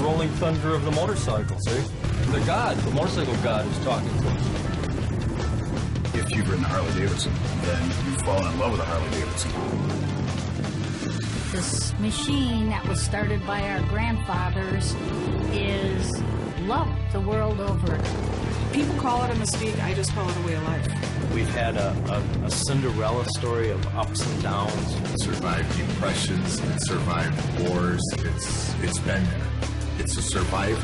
rolling thunder of the motorcycle, see? The god, the motorcycle god is talking to us. If you've ridden a Harley-Davidson, then you've fallen in love with a Harley-Davidson. This machine that was started by our grandfathers is loved the world over. People call it a mystique, I just call it a way of life. We've had a Cinderella story of ups and downs. It survived depressions, it survived wars, it's been there. It's a survivor.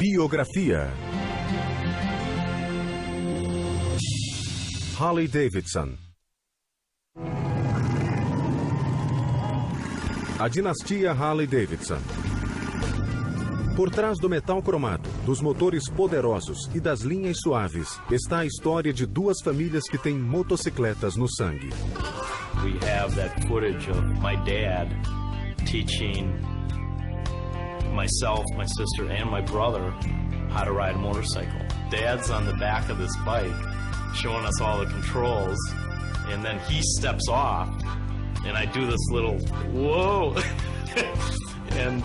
Biografia. Harley-Davidson. A dinastia Harley-Davidson. Por trás do metal cromado, dos motores poderosos e das linhas suaves, está a história de duas famílias que têm motocicletas no sangue. We have that footage of my dad teaching myself, my sister, and my brother how to ride a motorcycle. Dad's on the back of this bike showing us all the controls, and then he steps off, and I do this little, whoa, and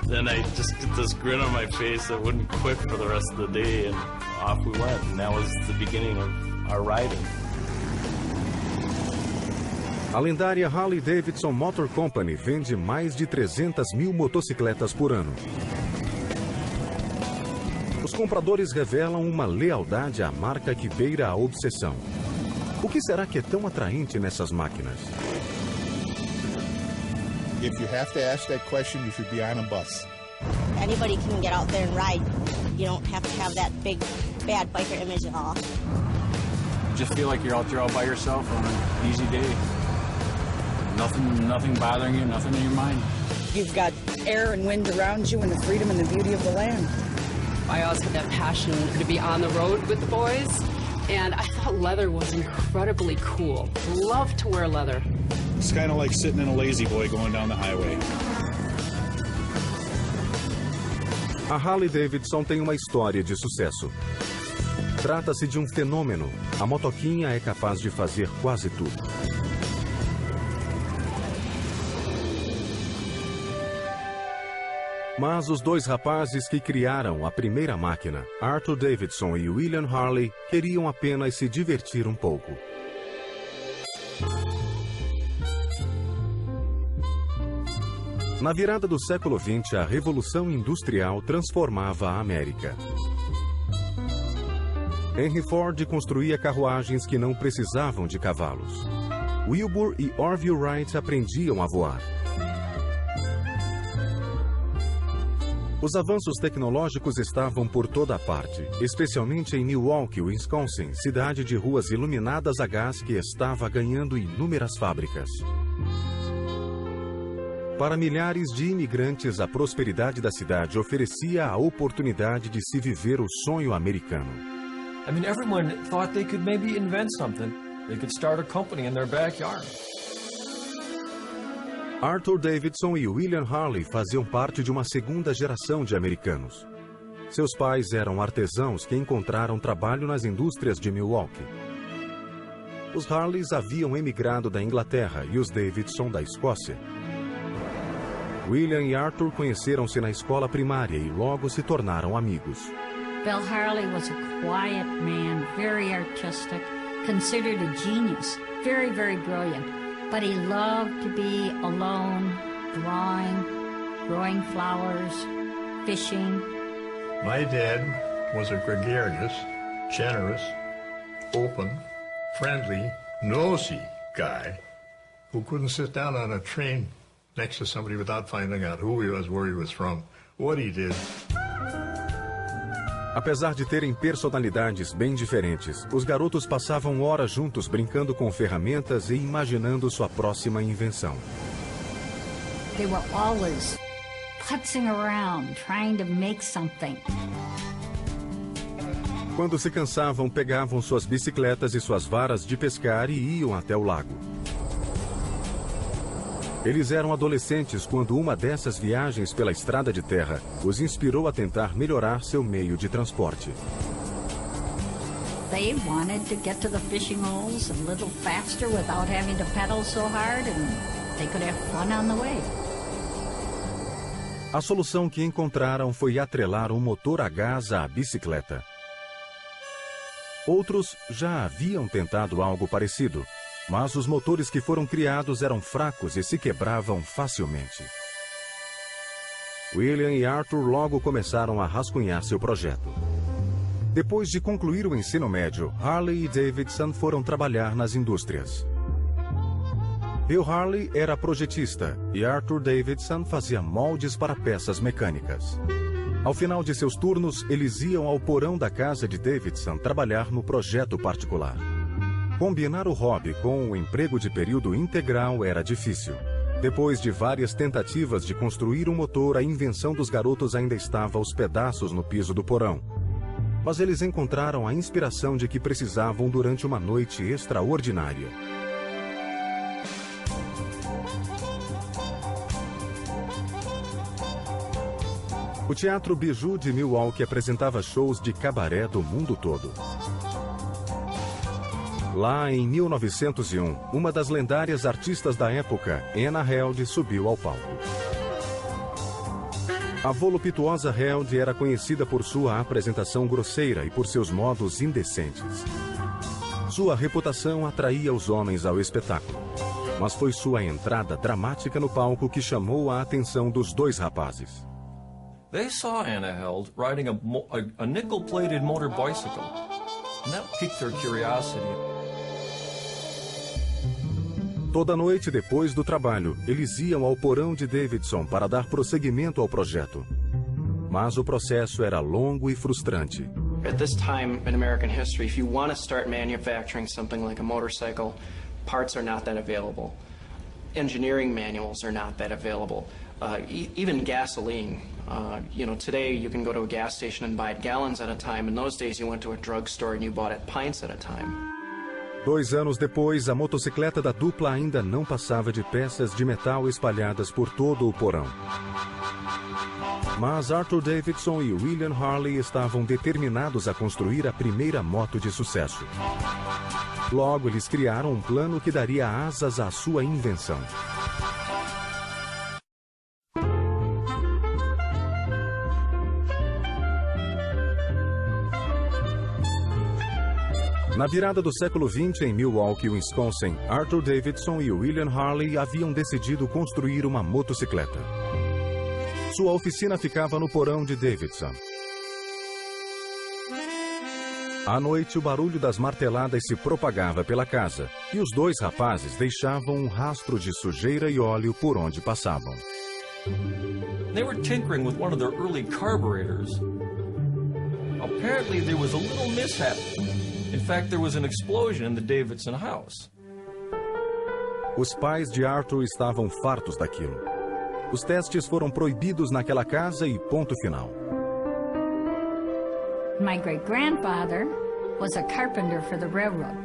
then I just get this grin on my face that wouldn't quit for the rest of the day, and off we went, and that was the beginning of our riding. A lendária Harley-Davidson Motor Company vende mais de 300 mil motocicletas por ano. Os compradores revelam uma lealdade à marca que beira a obsessão. O que será que é tão atraente nessas máquinas? If you have to ask that question, you should be on a bus. Anybody can get out there and ride. You don't have to have that big, bad biker image at all. You just feel like you're out there all by yourself on an easy day. Nothing bothering you, nothing in your mind. You've got air and wind around you and the freedom and the beauty of the land. I always had that passion to be on the road with the boys, and I thought leather was incredibly cool. Love to wear leather. It's kind of like sitting in a lazy boy going down the highway. A Harley-Davidson tem uma história de sucesso. Trata-se de um fenômeno. A motoquinha é capaz de fazer quase tudo. Mas os dois rapazes que criaram a primeira máquina, Arthur Davidson e William Harley, queriam apenas se divertir um pouco. Na virada do século XX, a Revolução Industrial transformava a América. Henry Ford construía carruagens que não precisavam de cavalos. Wilbur e Orville Wright aprendiam a voar. Os avanços tecnológicos estavam por toda parte, especialmente em Milwaukee, Wisconsin, cidade de ruas iluminadas a gás que estava ganhando inúmeras fábricas. Para milhares de imigrantes, a prosperidade da cidade oferecia a oportunidade de se viver o sonho americano. I mean, everyone thought they could maybe invent something. They could start a company in their backyard. Arthur Davidson e William Harley faziam parte de uma segunda geração de americanos. Seus pais eram artesãos que encontraram trabalho nas indústrias de Milwaukee. Os Harleys haviam emigrado da Inglaterra e os Davidson da Escócia. William e Arthur conheceram-se na escola primária e logo se tornaram amigos. Bill Harley was a quiet man, very artistic, considered a genius, very, very brilliant. But he loved to be alone, drawing, growing flowers, fishing. My dad was a gregarious, generous, open, friendly, nosy guy who couldn't sit down on a train next to somebody without finding out who he was, where he was from, what he did. Apesar de terem personalidades bem diferentes, os garotos passavam horas juntos brincando com ferramentas e imaginando sua próxima invenção. They were always putzing around, trying to make something. Quando se cansavam, pegavam suas bicicletas e suas varas de pescar e iam até o lago. Eles eram adolescentes quando uma dessas viagens pela estrada de terra os inspirou a tentar melhorar seu meio de transporte. They wanted to get to the fishing holes a little faster without having to pedal so hard, and they could have fun on the way. A solução que encontraram foi atrelar um motor a gás à bicicleta. Outros já haviam tentado algo parecido, mas os motores que foram criados eram fracos e se quebravam facilmente. William e Arthur logo começaram a rascunhar seu projeto. Depois de concluir o ensino médio, Harley e Davidson foram trabalhar nas indústrias. Bill Harley era projetista e Arthur Davidson fazia moldes para peças mecânicas. Ao final de seus turnos, eles iam ao porão da casa de Davidson trabalhar no projeto particular. Combinar o hobby com o emprego de período integral era difícil. Depois de várias tentativas de construir um motor, a invenção dos garotos ainda estava aos pedaços no piso do porão. Mas eles encontraram a inspiração de que precisavam durante uma noite extraordinária. O Teatro Bijou de Milwaukee apresentava shows de cabaré do mundo todo. Lá em 1901, uma das lendárias artistas da época, Anna Held, subiu ao palco. A voluptuosa Held era conhecida por sua apresentação grosseira e por seus modos indecentes. Sua reputação atraía os homens ao espetáculo, mas foi sua entrada dramática no palco que chamou a atenção dos dois rapazes. They saw Anna Held riding a nickel-plated motor bicycle, and that piqued their curiosity. Toda noite depois do trabalho, eles iam ao porão de Davidson para dar prosseguimento ao projeto. Mas o processo era longo e frustrante. At this time in American history, if you want to start manufacturing something like a motorcycle, parts are not that available. Engineering manuals are not that available. Even gasoline. Today you can go to a gas station and buy it gallons at a time. In those days you went to a drugstore and you bought it pints at a time. 2 anos depois, a motocicleta da dupla ainda não passava de peças de metal espalhadas por todo o porão. Mas Arthur Davidson e William Harley estavam determinados a construir a primeira moto de sucesso. Logo, eles criaram um plano que daria asas à sua invenção. Na virada do século XX, em Milwaukee, Wisconsin, Arthur Davidson e William Harley haviam decidido construir uma motocicleta. Sua oficina ficava no porão de Davidson. À noite, o barulho das marteladas se propagava pela casa, e os dois rapazes deixavam um rastro de sujeira e óleo por onde passavam. They were tinkering with one of their early carburetors. Apparently there was a little mishap. In fact, there was an explosion in the Davidson house. Os pais de Arthur estavam fartos daquilo. Os testes foram proibidos naquela casa e ponto final. My great-grandfather was a carpenter for the railroad,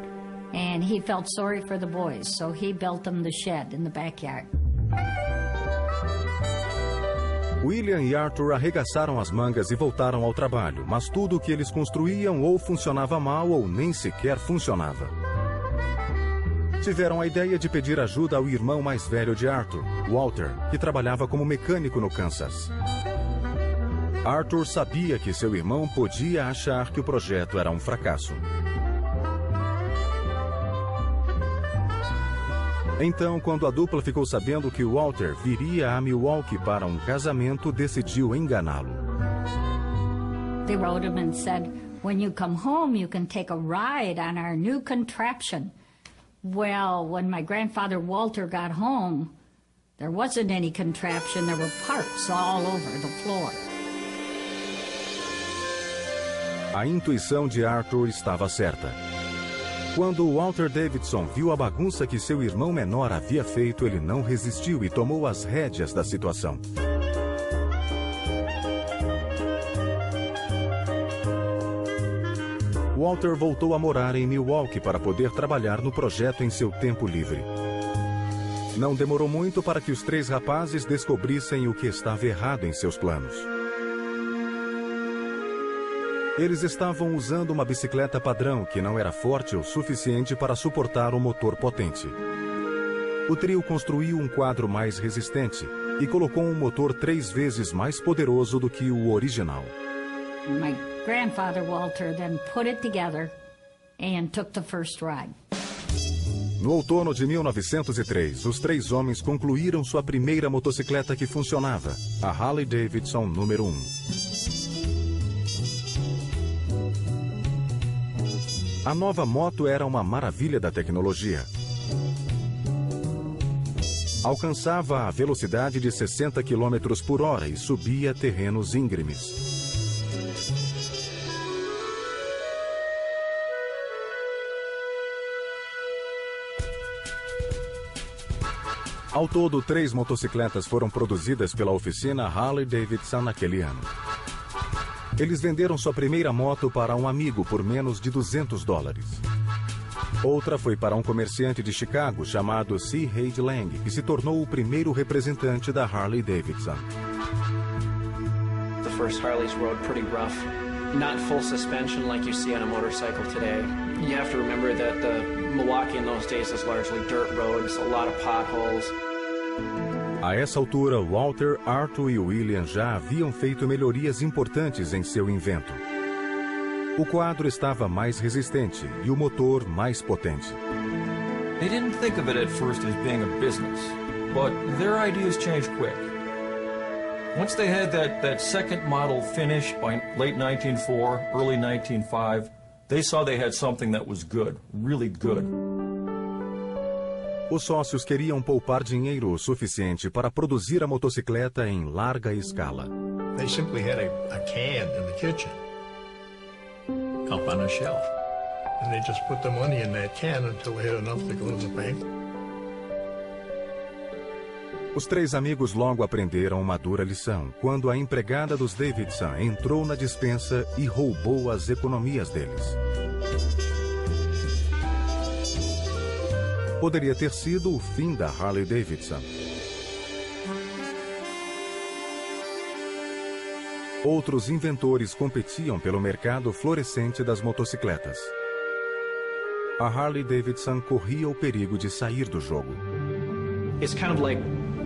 and he felt sorry for the boys, so he built them the shed in the backyard. William e Arthur arregaçaram as mangas e voltaram ao trabalho, mas tudo o que eles construíam ou funcionava mal ou nem sequer funcionava. Tiveram a ideia de pedir ajuda ao irmão mais velho de Arthur, Walter, que trabalhava como mecânico no Kansas. Arthur sabia que seu irmão podia achar que o projeto era um fracasso. Então, quando a dupla ficou sabendo que Walter viria a Milwaukee para um casamento, decidiu enganá-lo. They wrote him and said, "When you come home, you can take a ride on our new contraption." Well, when my grandfather Walter got home, there wasn't any contraption. There were parts all over the floor. A intuição de Arthur estava certa. Quando Walter Davidson viu a bagunça que seu irmão menor havia feito, ele não resistiu e tomou as rédeas da situação. Walter voltou a morar em Milwaukee para poder trabalhar no projeto em seu tempo livre. Não demorou muito para que os 3 rapazes descobrissem o que estava errado em seus planos. Eles estavam usando uma bicicleta padrão que não era forte o suficiente para suportar um motor potente. O trio construiu um quadro mais resistente e colocou um motor 3 vezes mais poderoso do que o original. My grandfather, Walter, then put it together and took the first ride. No outono de 1903, os 3 homens concluíram sua primeira motocicleta que funcionava, a Harley-Davidson número 1. A nova moto era uma maravilha da tecnologia. Alcançava a velocidade de 60 km por hora e subia terrenos íngremes. Ao todo, 3 motocicletas foram produzidas pela oficina Harley-Davidson naquele ano. Eles venderam sua primeira moto para um amigo por menos de $200. Outra foi para um comerciante de Chicago chamado C. Haid Lang, que se tornou o primeiro representante da Harley-Davidson. The first Harleys rode pretty rough, not full suspension like you see on a motorcycle today. You have to remember that the Milwaukee in those days is largely dirt roads, a lot of potholes. A essa altura, Walter, Arthur e William já haviam feito melhorias importantes em seu invento. O quadro estava mais resistente e o motor mais potente. They didn't think of it at first as being a business, but their ideas changed quick. Once they had that second model finished by late 1904, early 1905, they saw they had something that was good, really good. Os sócios queriam poupar dinheiro o suficiente para produzir a motocicleta em larga escala. They simply had a can in the kitchen, up on a shelf. And they just put the money in that can until they had enough to go to the bank. Os 3 amigos logo aprenderam uma dura lição, quando a empregada dos Davidson entrou na despensa e roubou as economias deles. Poderia ter sido o fim da Harley-Davidson. Outros inventores competiam pelo mercado florescente das motocicletas. A Harley-Davidson corria o perigo de sair do jogo. It's kind of like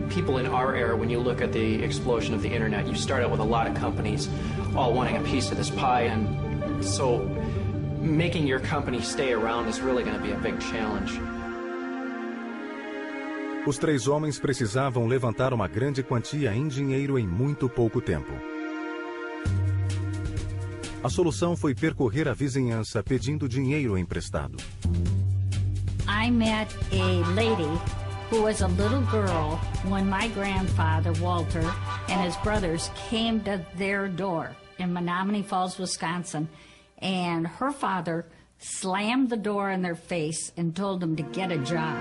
people in our era, when you look at the explosion of the internet, you start out with a lot of companies all wanting a piece of this pie, and so making your company stay around is really going to be a big challenge. Os 3 homens precisavam levantar uma grande quantia em dinheiro em muito pouco tempo. A solução foi percorrer a vizinhança pedindo dinheiro emprestado. I met a lady who was a little girl when my grandfather, Walter, and his brothers came to their door in Menominee Falls, Wisconsin, and her father slammed the door in their face and told them to get a job.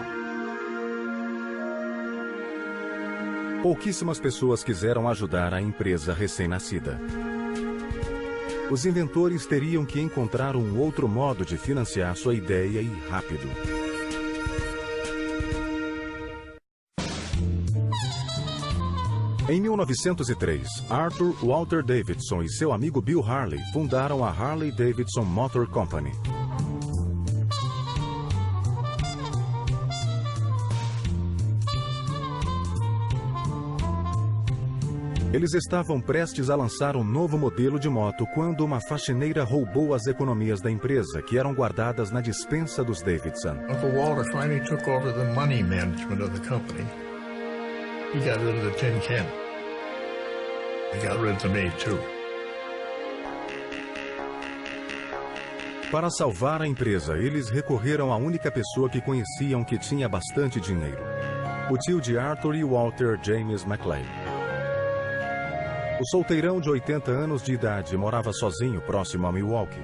Pouquíssimas pessoas quiseram ajudar a empresa recém-nascida. Os inventores teriam que encontrar um outro modo de financiar sua ideia e rápido. Em 1903, Arthur Walter Davidson e seu amigo Bill Harley fundaram a Harley-Davidson Motor Company. Eles estavam prestes a lançar um novo modelo de moto quando uma faxineira roubou as economias da empresa, que eram guardadas na despensa dos Davidson. Uncle Walter finally took over the money management of the company. He got rid of the tin can. He got rid of the maid, too. Para salvar a empresa, eles recorreram à única pessoa que conheciam que tinha bastante dinheiro. O tio de Arthur e Walter, James McLeay. O solteirão de 80 anos de idade morava sozinho próximo a Milwaukee.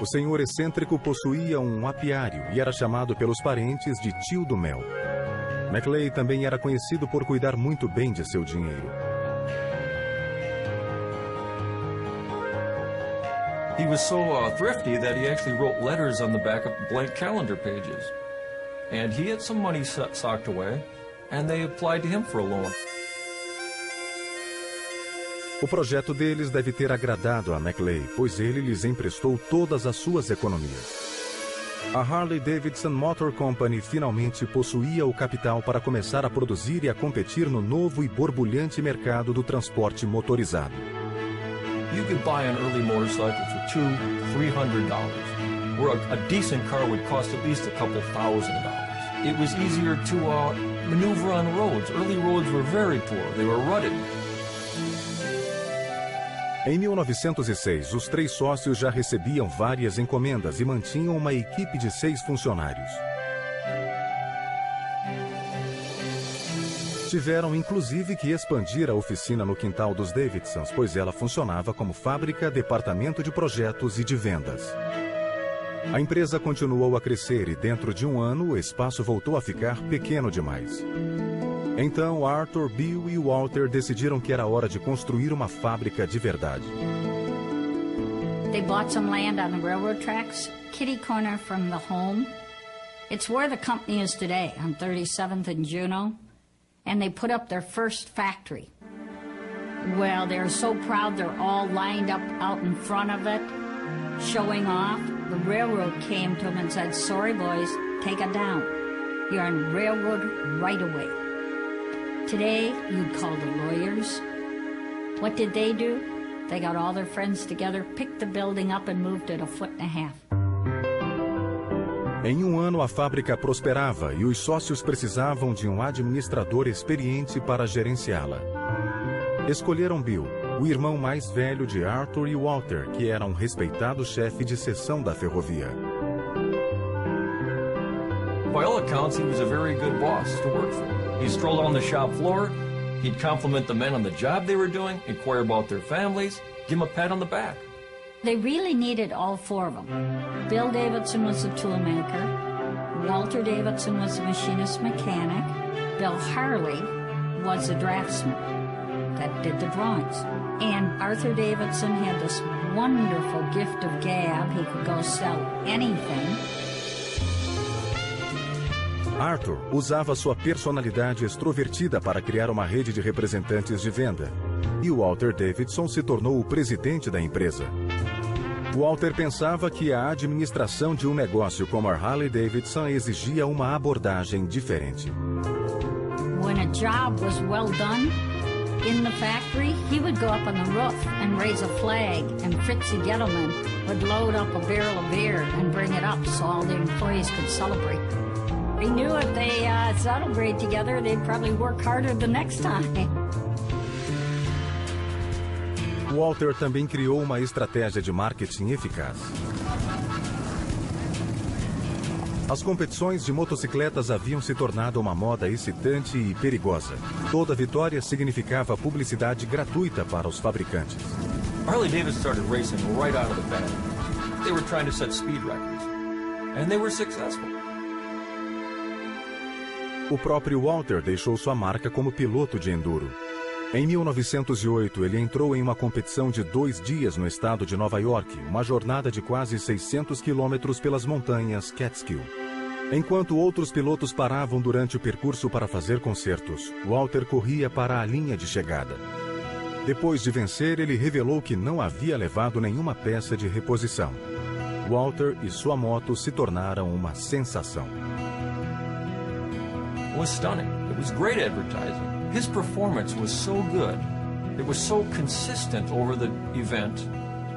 O senhor excêntrico possuía um apiário e era chamado pelos parentes de tio do mel. McLeay também era conhecido por cuidar muito bem de seu dinheiro. He was so thrifty that he actually wrote letters on the back of blank calendar pages. And he had some money socked away, and they applied to him for a loan. O projeto deles deve ter agradado a Maclay, pois ele lhes emprestou todas as suas economias. A Harley-Davidson Motor Company finalmente possuía o capital para começar a produzir e a competir no novo e borbulhante mercado do transporte motorizado. You could buy an early motorcycle for $200–300, where a decent car would cost at least a couple $1,000. It was easier to maneuver on roads. Early roads were very poor. They were rutted. Em 1906, os 3 sócios já recebiam várias encomendas e mantinham uma equipe de 6 funcionários. Tiveram inclusive que expandir a oficina no quintal dos Davidsons, pois ela funcionava como fábrica, departamento de projetos e de vendas. A empresa continuou a crescer e dentro de um ano o espaço voltou a ficar pequeno demais. Então Arthur, Bill e Walter decidiram que era hora de construir uma fábrica de verdade. They bought some land on the railroad tracks, kitty corner from the home. It's where the company is today, on 37th and Juneau. And they put up their first factory. Well, they're so proud they're all lined up out in front of it, showing off. The railroad came to them and said, "Sorry, boys, take it down. You're on railroad right-of-way." Today, you'd call the lawyers. What did they do? They got all their friends together, picked the building up and moved it 1.5 feet. Em um ano, a fábrica prosperava e os sócios precisavam de um administrador experiente para gerenciá-la. Escolheram Bill, o irmão mais velho de Arthur e Walter, que era um respeitado chefe de seção da ferrovia. By all accounts, he was a very good boss to work for. He'd stroll on the shop floor, he'd compliment the men on the job they were doing, inquire about their families, give them a pat on the back. They really needed all 4 of them. Bill Davidson was the toolmaker. Walter Davidson was the machinist mechanic. Bill Harley was the draftsman that did the drawings. And Arthur Davidson had this wonderful gift of gab. He could go sell anything. Arthur usava sua personalidade extrovertida para criar uma rede de representantes de venda. E Walter Davidson se tornou o presidente da empresa. Walter pensava que a administração de um negócio como a Harley-Davidson exigia uma abordagem diferente. When a job was well done in the factory, he would go up on the roof and raise a flag, and Fritzie Gettleman would load up a barrel of beer and bring it up so all the employees could celebrate. He knew if they celebrate together, they'd probably work harder the next time. Walter também criou uma estratégia de marketing eficaz. As competições de motocicletas haviam se tornado uma moda excitante e perigosa. Toda vitória significava publicidade gratuita para os fabricantes. Harley-Davidson started racing right out of the bat. They were trying to set speed records, and they were successful. O próprio Walter deixou sua marca como piloto de enduro. Em 1908, ele entrou em uma competição de 2 dias no estado de Nova York, uma jornada de quase 600 quilômetros pelas montanhas Catskill. Enquanto outros pilotos paravam durante o percurso para fazer concertos, Walter corria para a linha de chegada. Depois de vencer, ele revelou que não havia levado nenhuma peça de reposição. Walter e sua moto se tornaram uma sensação. It was stunning. It was great advertising. His performance was so good, it was so consistent over the event,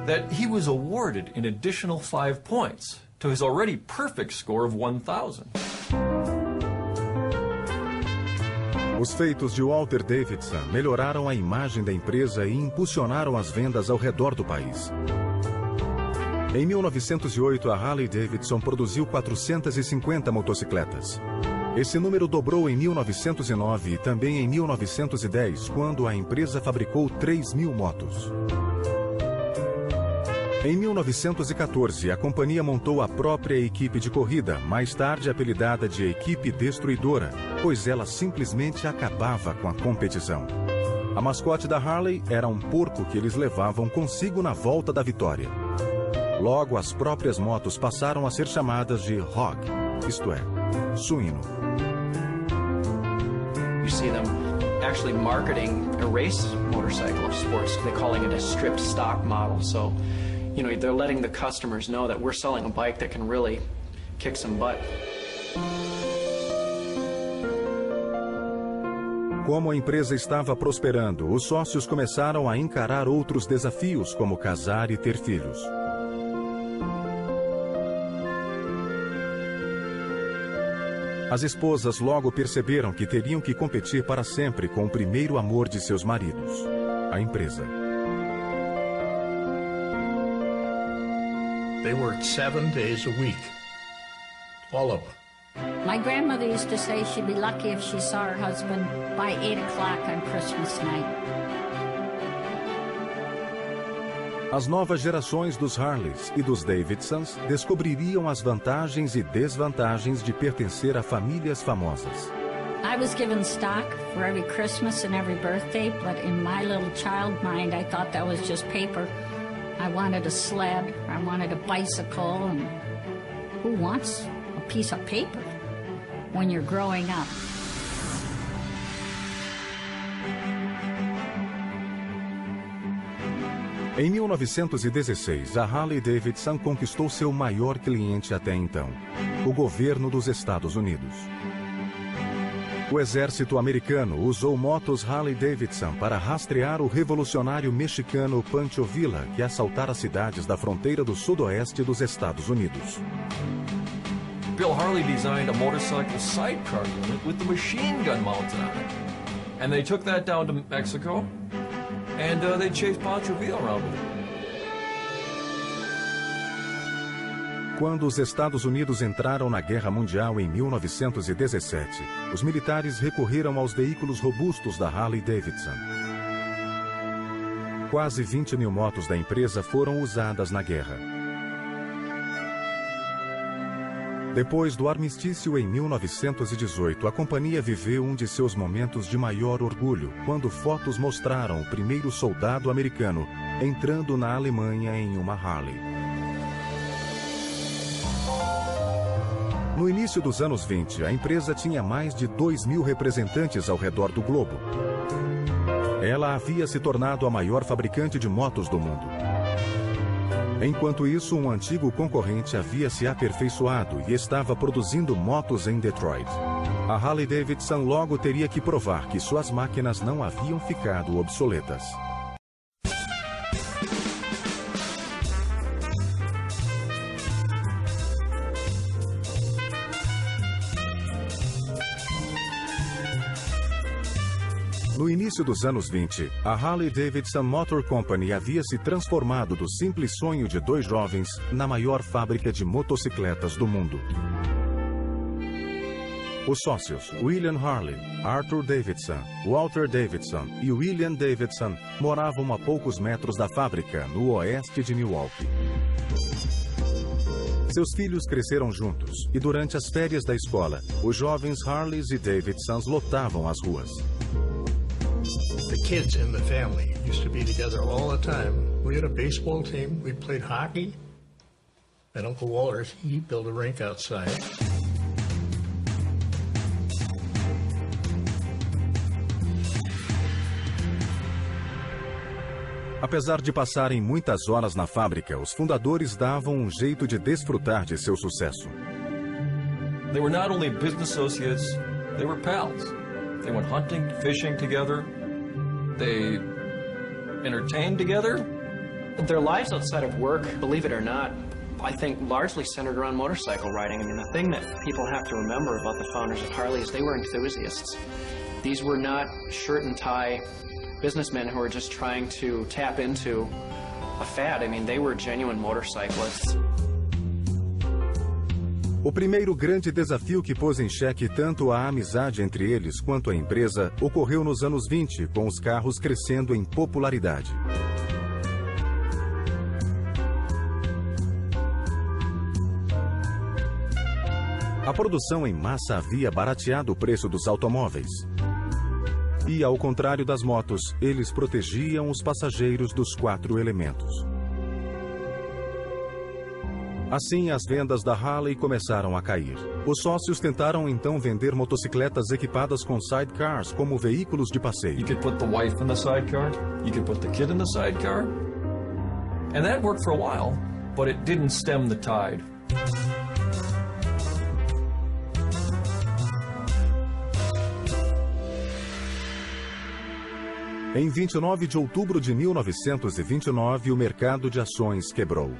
that he was awarded an additional 5 points to his already perfect score of 1,000. Os feitos de Walter Davidson melhoraram a imagem da empresa e impulsionaram as vendas ao redor do país. Em 1908, a Harley-Davidson produziu 450 motocicletas. Esse número dobrou em 1909 e também em 1910, quando a empresa fabricou 3.000 motos. Em 1914, a companhia montou a própria equipe de corrida, mais tarde apelidada de Equipe Destruidora, pois ela simplesmente acabava com a competição. A mascote da Harley era um porco que eles levavam consigo na volta da vitória. Logo, as próprias motos passaram a ser chamadas de hog, isto é, suíno. You see them actually marketing a race motorcycle of sports. They're calling it a stripped stock model. So, you know, they're letting the customers know that we're selling a bike that can really kick some butt. Como a empresa estava prosperando, os sócios começaram a encarar outros desafios, como casar e ter filhos. As esposas logo perceberam que teriam que competir para sempre com o primeiro amor de seus maridos, a empresa. They worked 7 days a week. All of them. My grandmother used to say she'd be lucky if she saw her husband by 8 o'clock on Christmas night. As novas gerações dos Harleys e dos Davidsons descobririam as vantagens e desvantagens de pertencer a famílias famosas. I was given stock for every Christmas and every birthday, but in my little child mind, I thought that was just paper. I wanted a sled, I wanted a bicycle, and who wants a piece of paper when you're growing up? Em 1916, a Harley-Davidson conquistou seu maior cliente até então, o governo dos Estados Unidos. O exército americano usou motos Harley-Davidson para rastrear o revolucionário mexicano Pancho Villa, que assaltara cidades da fronteira do sudoeste dos Estados Unidos. Bill Harley designed a motorcycle sidecar unit with the machine gun mounted on it. And they took that down to Mexico, and they chased Pancho Villa around with it. Quando os Estados Unidos entraram na Guerra Mundial em 1917, os militares recorreram aos veículos robustos da Harley-Davidson. Quase 20 mil motos da empresa foram usadas na guerra. Depois do armistício em 1918, a companhia viveu um de seus momentos de maior orgulho, quando fotos mostraram o primeiro soldado americano entrando na Alemanha em uma Harley. No início dos anos 20, a empresa tinha mais de 2.000 representantes ao redor do globo. Ela havia se tornado a maior fabricante de motos do mundo. Enquanto isso, um antigo concorrente havia se aperfeiçoado e estava produzindo motos em Detroit. A Harley-Davidson logo teria que provar que suas máquinas não haviam ficado obsoletas. No início dos anos 20, a Harley-Davidson Motor Company havia se transformado do simples sonho de dois jovens na maior fábrica de motocicletas do mundo. Os sócios William Harley, Arthur Davidson, Walter Davidson e William Davidson moravam a poucos metros da fábrica, no oeste de Milwaukee. Seus filhos cresceram juntos e durante as férias da escola, os jovens Harleys e Davidsons lotavam as ruas. The kids in the family used to be together all the time. We had a baseball team. We played hockey. And Uncle Walter, he built a rink outside. Apesar de passarem muitas horas na fábrica, os fundadores davam um jeito de desfrutar de seu sucesso. They were not only business associates, they were pals. They went hunting, fishing together. They entertained together. Their lives outside of work, believe it or not, I think largely centered around motorcycle riding. I mean, the thing that people have to remember about the founders of Harley is they were enthusiasts. These were not shirt and tie businessmen who were just trying to tap into a fad. I mean, they were genuine motorcyclists. O primeiro grande desafio que pôs em xeque tanto a amizade entre eles quanto a empresa ocorreu nos anos 20, com os carros crescendo em popularidade. A produção em massa havia barateado o preço dos automóveis. E, ao contrário das motos, eles protegiam os passageiros dos 4 elementos. Assim, as vendas da Harley começaram a cair. Os sócios tentaram então vender motocicletas equipadas com sidecars como veículos de passeio. You could put the wife in the sidecar, you could put the kid in the sidecar. And that worked for a while, but it didn't stem the tide. Em 29 de outubro de 1929, o mercado de ações quebrou.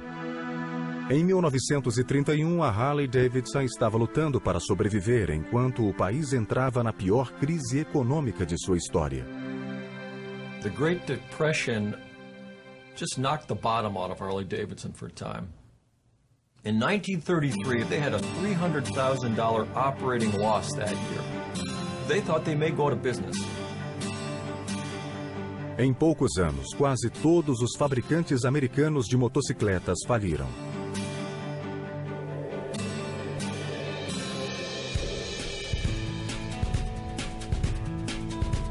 Em 1931, a Harley-Davidson estava lutando para sobreviver enquanto o país entrava na pior crise econômica de sua história. The Great Depression just knocked the bottom out of Harley-Davidson for a time. In 1933, they had a $300,000 operating loss that year. They thought they may go out of business. Em poucos anos, quase todos os fabricantes americanos de motocicletas faliram.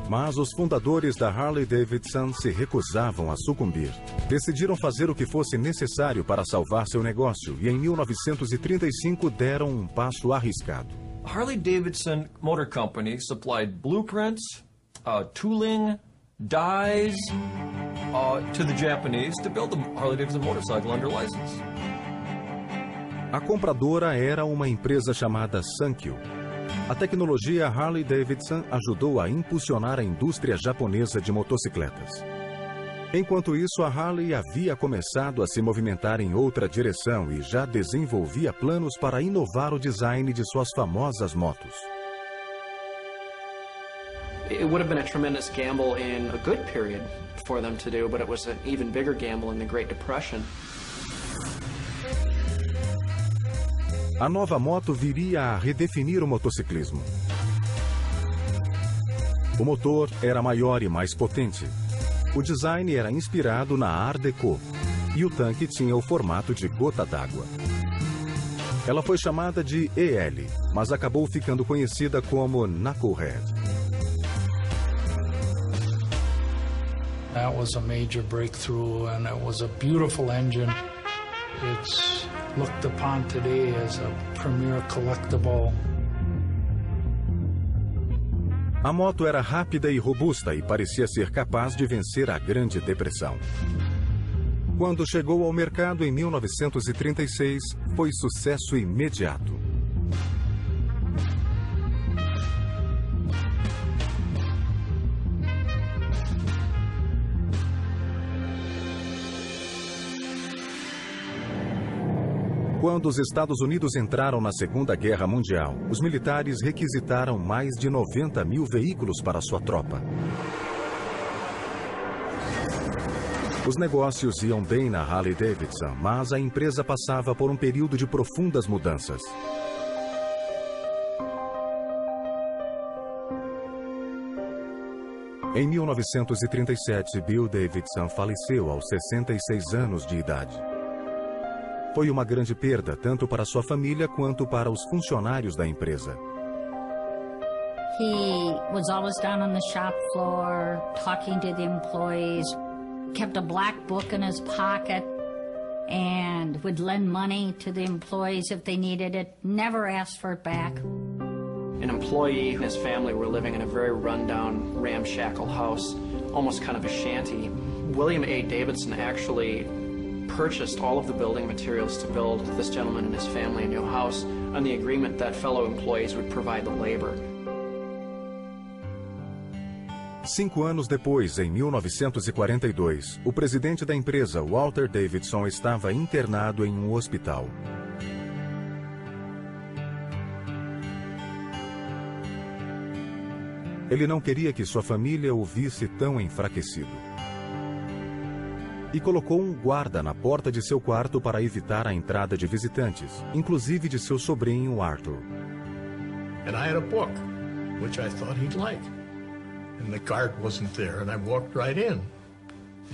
Mas os fundadores da Harley-Davidson se recusavam a sucumbir. Decidiram fazer o que fosse necessário para salvar seu negócio e em 1935 deram um passo arriscado. Harley-Davidson Motor Company supplied blueprints, tooling, dyes to the Japanese to build the Harley-Davidson motorcycle under license. A compradora era uma empresa chamada Sankyo. A tecnologia Harley-Davidson ajudou a impulsionar a indústria japonesa de motocicletas. Enquanto isso, a Harley havia começado a se movimentar em outra direção e já desenvolvia planos para inovar o design de suas famosas motos. It would have been a tremendous gamble in a good period for them to do, but it was an even bigger gamble in the Great Depression. A nova moto viria a redefinir o motociclismo. O motor era maior e mais potente. O design era inspirado na Art Deco e o tanque tinha o formato de gota d'água. Ela foi chamada de EL, mas acabou ficando conhecida como Knucklehead. That was a major breakthrough, and it was a beautiful engine. It's looked upon today as a premier collectible. A moto era rápida e robusta e parecia ser capaz de vencer a Grande Depressão. Quando chegou ao mercado em 1936, foi sucesso imediato. Quando os Estados Unidos entraram na Segunda Guerra Mundial, os militares requisitaram mais de 90 mil veículos para sua tropa. Os negócios iam bem na Harley-Davidson, mas a empresa passava por um período de profundas mudanças. Em 1937, Bill Davidson faleceu aos 66 anos de idade. Foi uma grande perda, tanto para sua família quanto para os funcionários da empresa. He was always down on the shop floor, talking to the employees, kept a black book in his pocket, and would lend money to the employees if they needed it, never asked for it back. An employee and his family were living in a very rundown, ramshackle house, almost kind of a shanty. William A. Davidson actually purchased all of the building materials to build this gentleman and his family a new house on the agreement that fellow employees would provide the labor. 5 anos depois, em 1942, o presidente da empresa, Walter Davidson, estava internado em um hospital. Ele não queria que sua família o visse tão enfraquecido. E colocou um guarda na porta de seu quarto para evitar a entrada de visitantes, inclusive de seu sobrinho Arthur. And I had a book, which I thought he'd like. And the card wasn't there, and I walked right in.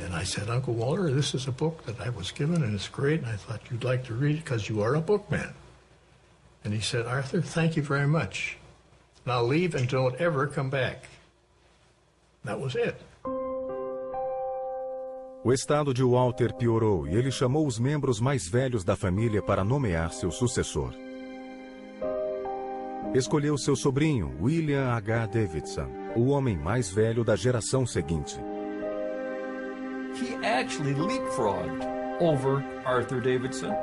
And I said, Uncle Walter, this is a book that I was given, and it's great, and I thought you'd like to read it because you are a bookman. And he said, Arthur, thank you very much. Now leave and don't ever come back. That was it. O O estado de Walter piorou e ele chamou os membros mais velhos da família para nomear seu sucessor. Escolheu seu sobrinho, William H. Davidson, o homem mais velho da geração seguinte. He actually leapfrogged over Arthur Davidson,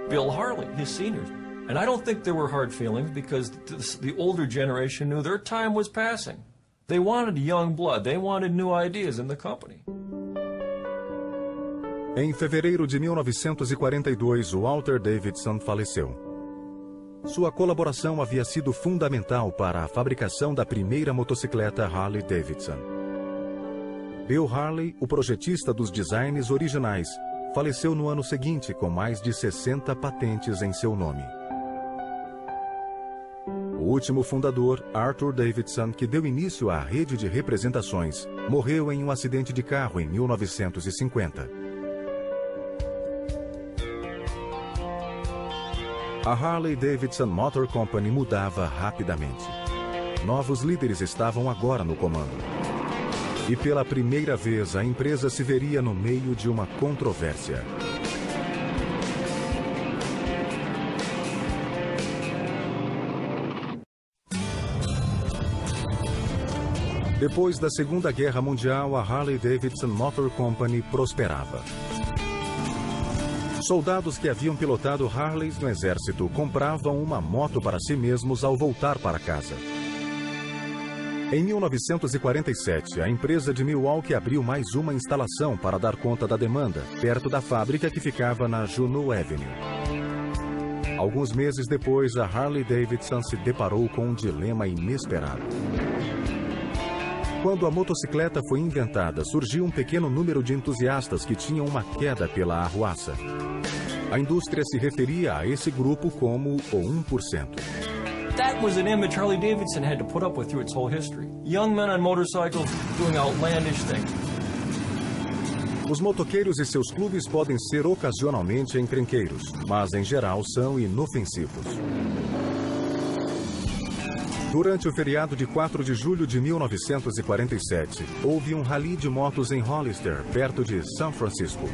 Bill Harley, his seniors. And I don't think there were hard feelings because the older generation knew their time was passing. They wanted young blood. They wanted new ideas in the company. Em fevereiro de 1942, Walter Davidson faleceu. Sua colaboração havia sido fundamental para a fabricação da primeira motocicleta Harley Davidson. Bill Harley, o projetista dos designs originais, faleceu no ano seguinte com mais de 60 patentes em seu nome. O último fundador, Arthur Davidson, que deu início à rede de representações, morreu em um acidente de carro em 1950. A Harley Davidson Motor Company mudava rapidamente. Novos líderes estavam agora no comando. E pela primeira vez a empresa se veria no meio de uma controvérsia. Depois da Segunda Guerra Mundial, a Harley Davidson Motor Company prosperava. Soldados que haviam pilotado Harleys no exército compravam uma moto para si mesmos ao voltar para casa. Em 1947, a empresa de Milwaukee abriu mais uma instalação para dar conta da demanda, perto da fábrica que ficava na Juneau Avenue. Alguns meses depois, a Harley Davidson se deparou com um dilema inesperado. Quando a motocicleta foi inventada, surgiu um pequeno número de entusiastas que tinham uma queda pela arruaça. A indústria se referia a esse grupo como o 1%. That was an image Harley Davidson had to put up with through its whole history. Young men on motorcycles doing outlandish things. Os motoqueiros e seus clubes podem ser ocasionalmente encrenqueiros, mas em geral são inofensivos. Durante o feriado de 4 de julho de 1947, houve um rally de motos em Hollister, perto de São Francisco.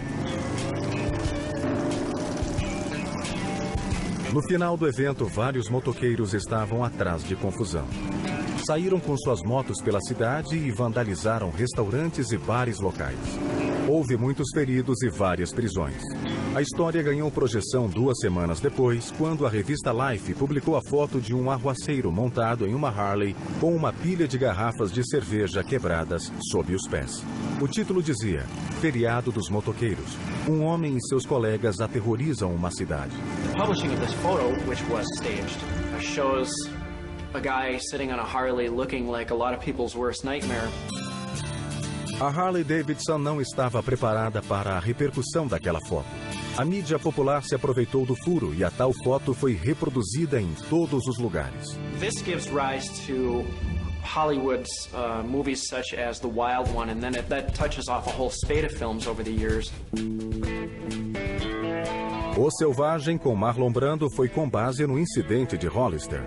No final do evento, vários motoqueiros estavam atrás de confusão. Saíram com suas motos pela cidade e vandalizaram restaurantes e bares locais. Houve muitos feridos e várias prisões. A história ganhou projeção 2 semanas depois, quando a revista Life publicou a foto de um arruaceiro montado em uma Harley com uma pilha de garrafas de cerveja quebradas sob os pés. O título dizia: Feriado dos Motoqueiros. Um homem e seus colegas aterrorizam uma cidade. The publishing of this photo, which was staged, shows a guy sitting on a Harley looking like a lot of people's worst nightmare. A Harley Davidson não estava preparada para a repercussão daquela foto. A mídia popular se aproveitou do furo e a tal foto foi reproduzida em todos os lugares. This gives rise to Hollywood's movies such as The Wild One, and then that touches off a whole spate of films over the years. O Selvagem, com Marlon Brando, foi com base no incidente de Hollister.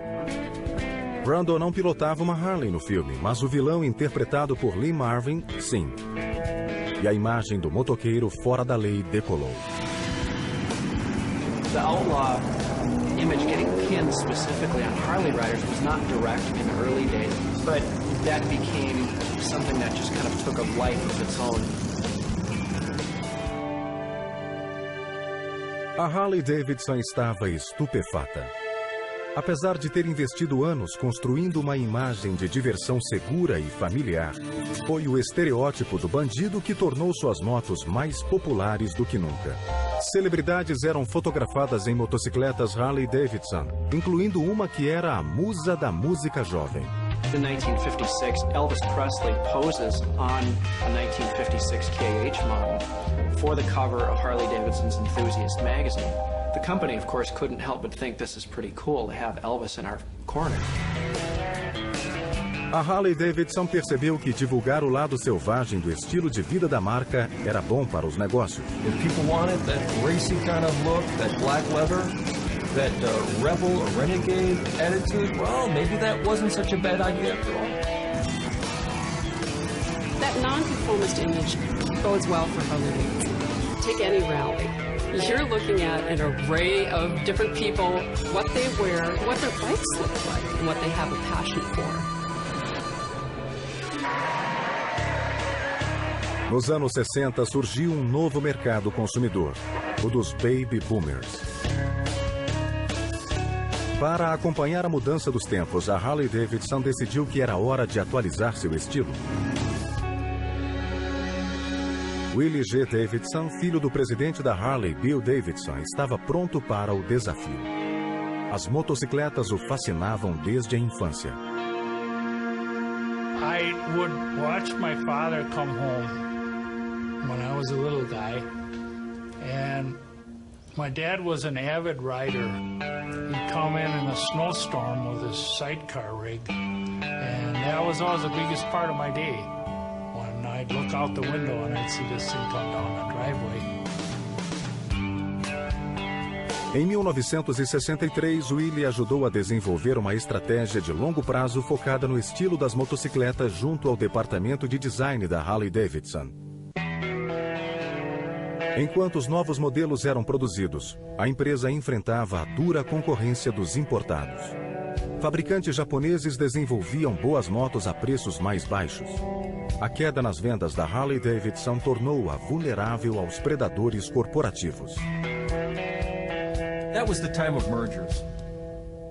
Brando não pilotava uma Harley no filme, mas o vilão interpretado por Lee Marvin, sim. E a imagem do motoqueiro fora da lei decolou. The outlaw image getting pinned specifically on Harley riders was not direct in the early days, but that became something that just kind of took a life of its own. A Harley Davidson estava estupefata. Apesar de ter investido anos construindo uma imagem de diversão segura e familiar, foi o estereótipo do bandido que tornou suas motos mais populares do que nunca. Celebridades eram fotografadas em motocicletas Harley Davidson, incluindo uma que era a musa da música jovem. In 1956, Elvis Presley poses on a 1956 KH model for the cover of Harley Davidson's Enthusiast magazine. The company, of course, couldn't help but think this is pretty cool to have Elvis in our corner. A Harley Davidson percebeu que divulgar o lado selvagem do estilo de vida da marca era bom para os negócios. If people wanted that racy kind of look, that black leather, that rebel or renegade attitude, well, maybe that wasn't such a bad idea after all. That nonconformist image bodes well for Harley Davidson. Take any rally. You're looking at an array of different people, what they wear, what their bikes look like, and what they have a passion for. Nos anos 60 surgiu um novo mercado consumidor, o dos baby boomers. Para acompanhar a mudança dos tempos, a Harley Davidson decidiu que era hora de atualizar seu estilo. Willie G. Davidson, filho do presidente da Harley, Bill Davidson, estava pronto para o desafio. As motocicletas o fascinavam desde a infância. I would watch my father come home when I was a little guy, and my dad was an avid rider. He'd come in a snowstorm with his sidecar rig, and that was always the biggest part of my day. When I'd look out the window and I'd see this thing come down the driveway. Em 1963, Willie ajudou a desenvolver uma estratégia de longo prazo focada no estilo das motocicletas junto ao departamento de design da Harley Davidson. Enquanto os novos modelos eram produzidos, a empresa enfrentava a dura concorrência dos importados. Fabricantes japoneses desenvolviam boas motos a preços mais baixos. A queda nas vendas da Harley Davidson tornou-a vulnerável aos predadores corporativos. That was the time of mergers.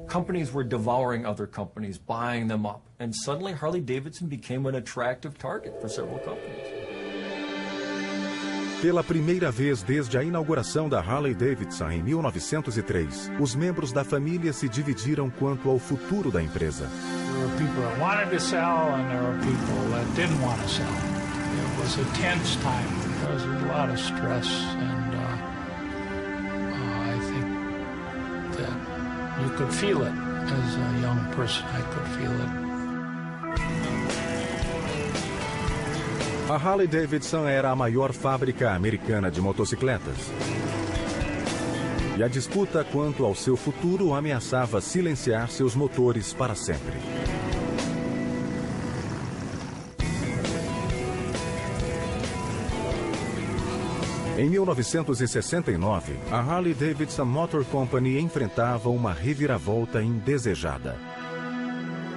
Companies were devouring other companies, buying them up, and suddenly Harley Davidson became an attractive target for several companies. Pela primeira vez desde a inauguração da Harley Davidson em 1903, os membros da família se dividiram quanto ao futuro da empresa. There were people that wanted to sell and there were people that didn't want to sell. It was a tense time. There was a lot of stress, and I think that you could feel it as a young person. I could feel it. A Harley Davidson era a maior fábrica americana de motocicletas. E a disputa quanto ao seu futuro ameaçava silenciar seus motores para sempre. Em 1969, a Harley Davidson Motor Company enfrentava uma reviravolta indesejada.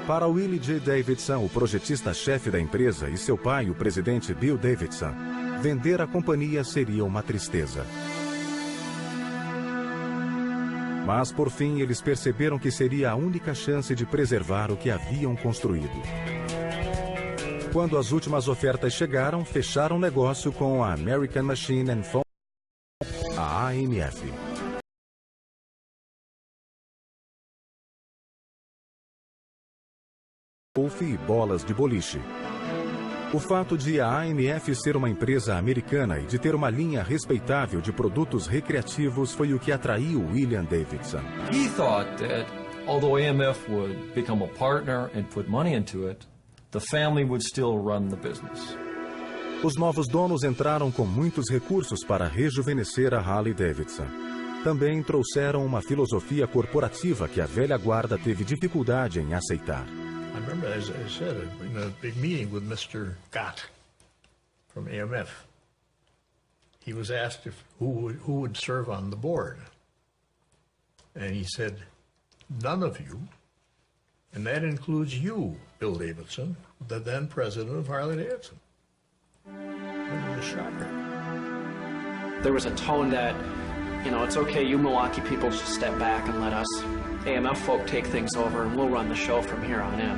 Para Willie J. Davidson, o projetista-chefe da empresa, e seu pai, o presidente Bill Davidson, vender a companhia seria uma tristeza. Mas, por fim, eles perceberam que seria a única chance de preservar o que haviam construído. Quando as últimas ofertas chegaram, fecharam negócio com a American Machine and Phone, a AMF. Golfe e bolas de boliche. O fato de a AMF ser uma empresa americana e de ter uma linha respeitável de produtos recreativos foi o que atraiu William Davidson. He thought that although AMF would become a partner and put money into it, the family would still run the business. Os novos donos entraram com muitos recursos para rejuvenescer a Harley Davidson. Também trouxeram uma filosofia corporativa que a velha guarda teve dificuldade em aceitar. I remember, as I said, in a big meeting with Mr. Gott from AMF, he was asked who would serve on the board. And he said, none of you, and that includes you, Bill Davidson, the then president of Harley Davidson. It was a shocker. There was a tone that, you know, it's okay, you Milwaukee people just step back and let us AMF folk take things over and we'll run the show from here on in,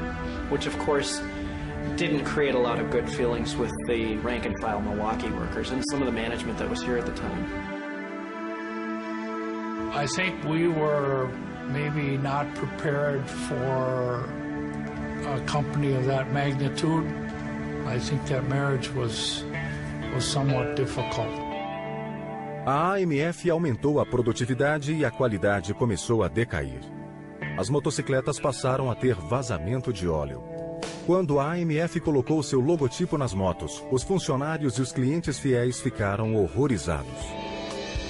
which of course didn't create a lot of good feelings with the rank and file Milwaukee workers and some of the management that was here at the time. I think we were maybe not prepared for a company of that magnitude. I think that marriage was somewhat difficult. A AMF aumentou a produtividade e a qualidade começou a decair. As motocicletas passaram a ter vazamento de óleo. Quando a AMF colocou seu logotipo nas motos, os funcionários e os clientes fiéis ficaram horrorizados.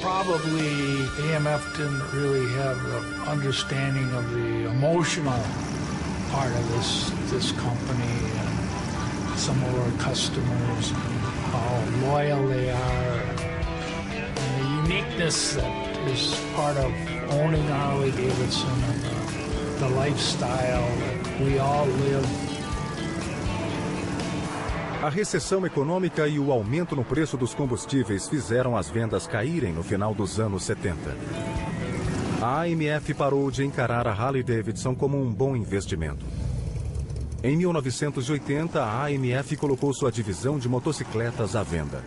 Probably AMF didn't really have the understanding of the emotional part of this company and some of our customers, how loyal they are, and the uniqueness that is part of owning Harley-Davidson and the lifestyle that we all live. A recessão econômica e o aumento no preço dos combustíveis fizeram as vendas caírem no final dos anos 70. A AMF parou de encarar a Harley-Davidson como um bom investimento. Em 1980, a AMF colocou sua divisão de motocicletas à venda.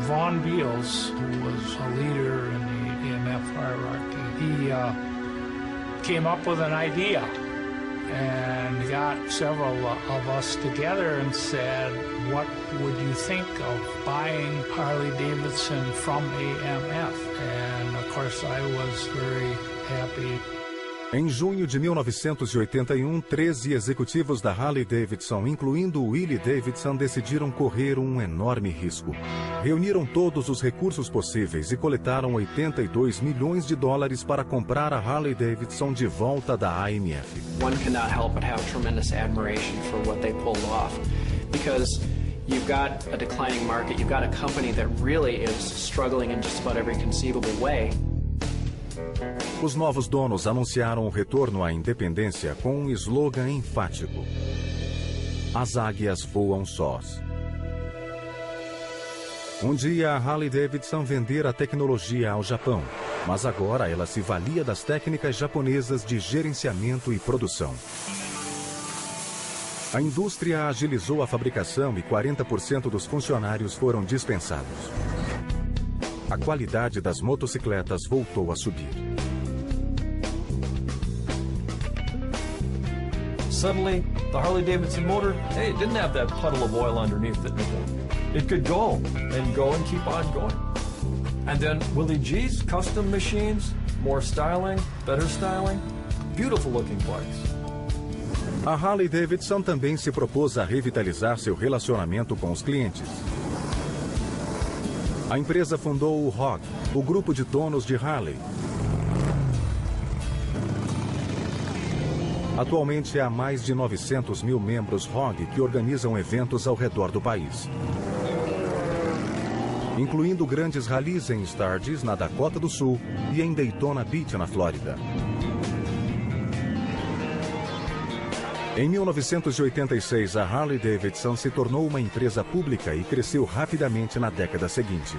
Vaughn Beals, who was a leader in the AMF hierarchy, he came up with an idea and got several of us together and said, what would you think of buying Harley-Davidson from AMF? And of course I was very happy. Em junho de 1981, 13 executivos da Harley-Davidson, incluindo Willie Davidson, decidiram correr um enorme risco. Reuniram todos os recursos possíveis e coletaram $82 milhões para comprar a Harley-Davidson de volta da AMF. One cannot help but have tremendous admiration for what they pulled off, because you've got a declining market, you've got a company that really is struggling in just about every conceivable way. Os novos donos anunciaram o retorno à independência com um slogan enfático: as águias voam sós. Um dia a Harley-Davidson vendera a tecnologia ao Japão, mas agora ela se valia das técnicas japonesas de gerenciamento e produção. A indústria agilizou a fabricação e 40% dos funcionários foram dispensados. A qualidade das motocicletas voltou a subir. Suddenly, the Harley-Davidson motor, hey, it didn't have that puddle of oil underneath it anymore. It could go and keep on going. And then Willie G's custom machines, more styling, better styling, beautiful looking bikes. A Harley-Davidson também se propôs a revitalizar seu relacionamento com os clientes. A empresa fundou o ROG, o grupo de donos de Harley. Atualmente há mais de 900 mil membros ROG que organizam eventos ao redor do país, incluindo grandes rallies em Sturgis, na Dakota do Sul, e em Daytona Beach, na Flórida. Em 1986, a Harley-Davidson se tornou uma empresa pública e cresceu rapidamente na década seguinte.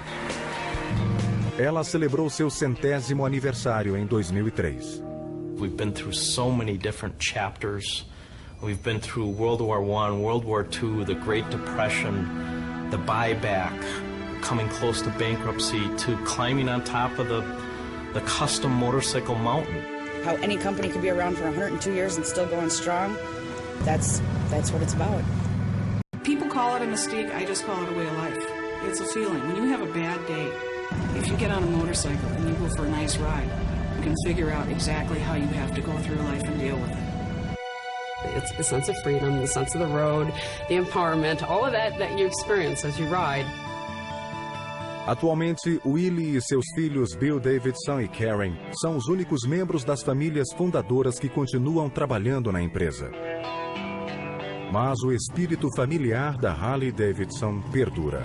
Ela celebrou seu 100º aniversário em 2003. We've been through so many different chapters. We've been through World War I, World War II, the Great Depression, the buyback, coming close to bankruptcy, to climbing on top of the custom motorcycle mountain. How any company could be around for 102 years and still going strong, that's what it's about. People call it a mystique, I just call it a way of life. It's a feeling. When you have a bad day, if you get on a motorcycle and you go for a nice ride, you can figure out exactly how you have to go through life and deal with it. It's the sense of freedom, the sense of the road, the empowerment, all of that you experience as you ride. Atualmente, Willie e seus filhos Bill Davidson e Karen são os únicos membros das famílias fundadoras que continuam trabalhando na empresa. Mas o espírito familiar da Harley-Davidson perdura.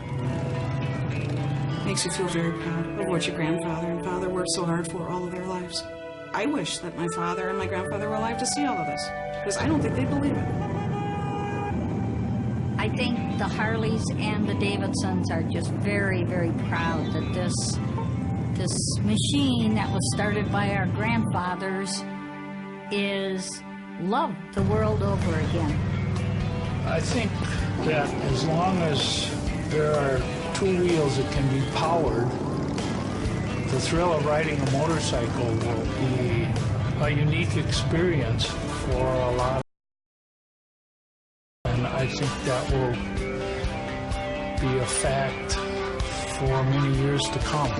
Makes you feel very proud of what your grandfather and father worked so hard for all of their lives. I wish that my father and my grandfather were alive to see all of this, because I don't think they'd believe it. I think the Harleys and the Davidsons are just very, very proud that this machine that was started by our grandfathers is loved the world over again. I think that as long as there are two wheels that can be powered, the thrill of riding a motorcycle will be a unique experience for a lot of, and I think that will be a fact for many years to come.